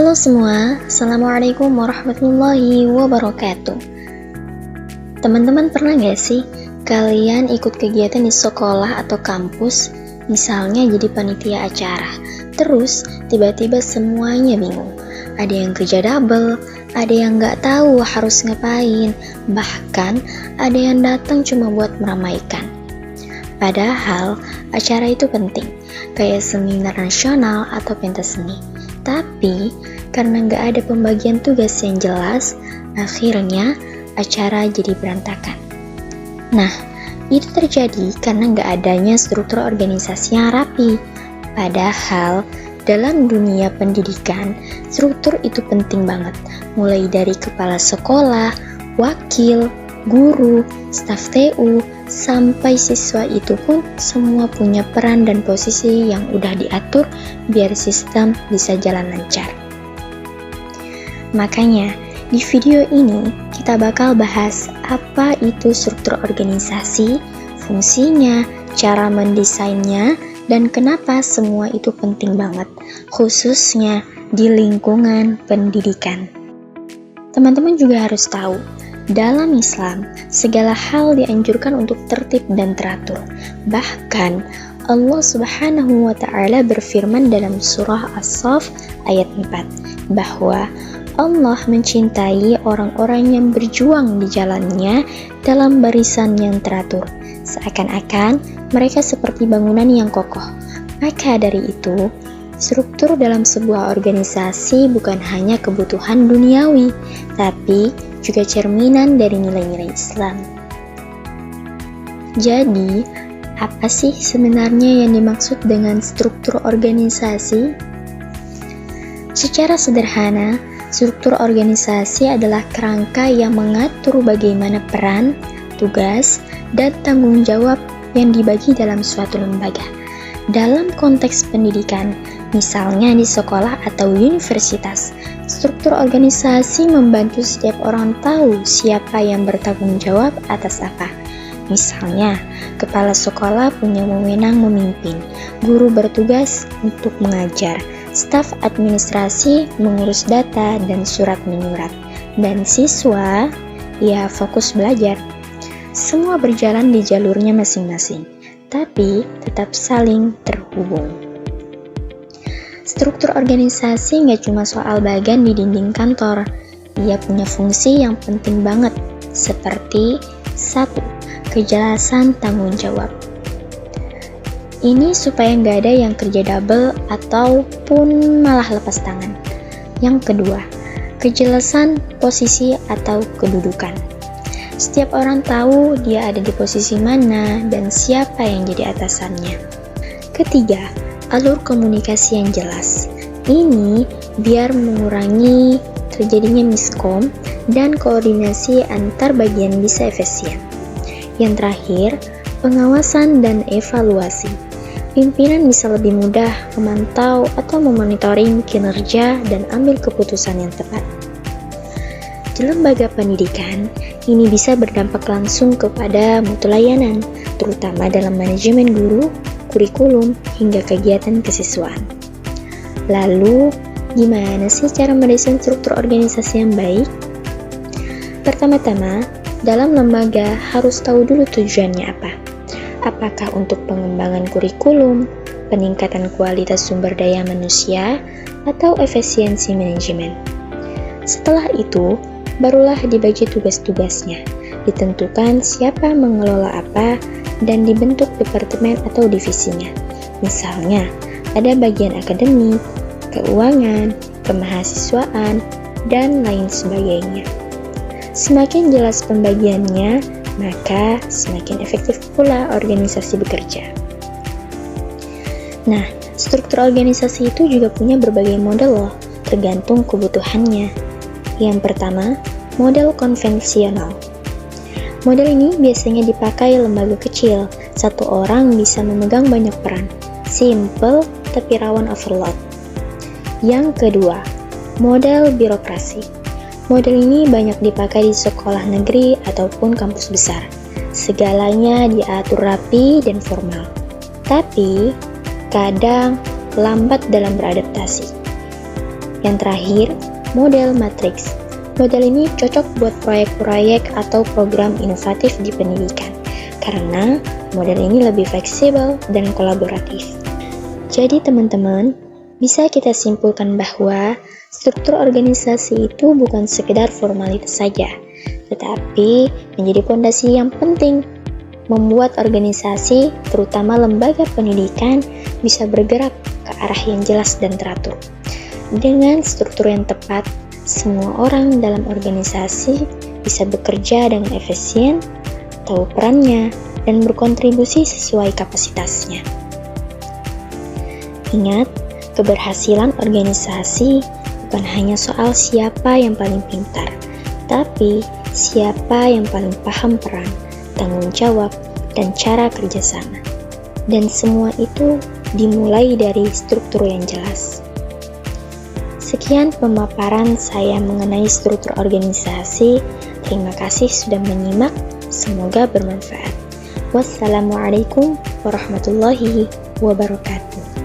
Halo semua, Assalamualaikum warahmatullahi wabarakatuh. Teman-teman pernah gak sih kalian ikut kegiatan di sekolah atau kampus, misalnya jadi panitia acara, terus tiba-tiba semuanya bingung. Ada yang kerja double, ada yang gak tahu harus ngapain, bahkan ada yang datang cuma buat meramaikan. Padahal acara itu penting, kayak seminar nasional atau pentas seni. Tapi, karena nggak ada pembagian tugas yang jelas, akhirnya acara jadi berantakan. Nah, itu terjadi karena nggak adanya struktur organisasi yang rapi. Padahal, dalam dunia pendidikan, struktur itu penting banget. Mulai dari kepala sekolah, wakil, guru, staf TU, sampai siswa itu pun semua punya peran dan posisi yang udah diatur biar sistem bisa jalan lancar. Makanya, di video ini kita bakal bahas apa itu struktur organisasi, fungsinya, cara mendesainnya, dan kenapa semua itu penting banget, khususnya di lingkungan pendidikan. Teman-teman juga harus tahu, dalam Islam, segala hal dianjurkan untuk tertib dan teratur. Bahkan, Allah Subhanahu wa Ta'ala berfirman dalam surah As-Saff ayat 4, bahwa Allah mencintai orang-orang yang berjuang di jalannya dalam barisan yang teratur, seakan-akan mereka seperti bangunan yang kokoh. Maka dari itu, struktur dalam sebuah organisasi bukan hanya kebutuhan duniawi, tapi juga cerminan dari nilai-nilai Islam. Jadi, apa sih sebenarnya yang dimaksud dengan struktur organisasi? Secara sederhana, struktur organisasi adalah kerangka yang mengatur bagaimana peran, tugas, dan tanggung jawab yang dibagi dalam suatu lembaga. Dalam konteks pendidikan, misalnya di sekolah atau universitas, struktur organisasi membantu setiap orang tahu siapa yang bertanggung jawab atas apa. Misalnya, kepala sekolah punya wewenang memimpin, guru bertugas untuk mengajar, staf administrasi mengurus data dan surat menyurat, dan siswa ya fokus belajar. Semua berjalan di jalurnya masing-masing, tapi tetap saling terhubung. Struktur organisasi nggak cuma soal bagan di dinding kantor, ia punya fungsi yang penting banget, seperti 1. Kejelasan tanggung jawab. Ini supaya nggak ada yang kerja double ataupun malah lepas tangan. Yang kedua, kejelasan posisi atau kedudukan. Setiap orang tahu dia ada di posisi mana dan siapa yang jadi atasannya. Ketiga, alur komunikasi yang jelas. Ini biar mengurangi terjadinya miskom dan koordinasi antar bagian bisa efisien. Yang terakhir, pengawasan dan evaluasi. Pimpinan bisa lebih mudah memantau atau memonitoring kinerja dan ambil keputusan yang tepat. Di lembaga pendidikan, ini bisa berdampak langsung kepada mutu layanan, terutama dalam manajemen guru, kurikulum, hingga kegiatan kesiswaan. Lalu, gimana sih cara mendesain struktur organisasi yang baik? Pertama-tama, dalam lembaga harus tahu dulu tujuannya apa. Apakah untuk pengembangan kurikulum, peningkatan kualitas sumber daya manusia, atau efisiensi manajemen? Setelah itu, barulah dibagi tugas-tugasnya, ditentukan siapa mengelola apa, dan dibentuk departemen atau divisinya. Misalnya, ada bagian akademik, keuangan, kemahasiswaan, dan lain sebagainya. Semakin jelas pembagiannya, maka semakin efektif pula organisasi bekerja. Nah, struktur organisasi itu juga punya berbagai model loh, tergantung kebutuhannya. Yang pertama, model konvensional. Model ini biasanya dipakai lembaga kecil, satu orang bisa memegang banyak peran. Simple tapi rawan overload. Yang kedua, model birokrasi. Model ini banyak dipakai di sekolah negeri ataupun kampus besar. Segalanya diatur rapi dan formal. Tapi, kadang lambat dalam beradaptasi. Yang terakhir, model matriks. Model ini cocok buat proyek-proyek atau program inovatif di pendidikan, karena model ini lebih fleksibel dan kolaboratif. Jadi teman-teman, bisa kita simpulkan bahwa struktur organisasi itu bukan sekedar formalitas saja, tetapi menjadi fondasi yang penting membuat organisasi, terutama lembaga pendidikan, bisa bergerak ke arah yang jelas dan teratur. Dengan struktur yang tepat, semua orang dalam organisasi bisa bekerja dengan efisien, tahu perannya, dan berkontribusi sesuai kapasitasnya. Ingat, keberhasilan organisasi bukan hanya soal siapa yang paling pintar, tapi siapa yang paling paham peran, tanggung jawab, dan cara kerjasama. Dan semua itu dimulai dari struktur yang jelas. Sekian pemaparan saya mengenai struktur organisasi. Terima kasih sudah menyimak. Semoga bermanfaat. Wassalamualaikum warahmatullahi wabarakatuh.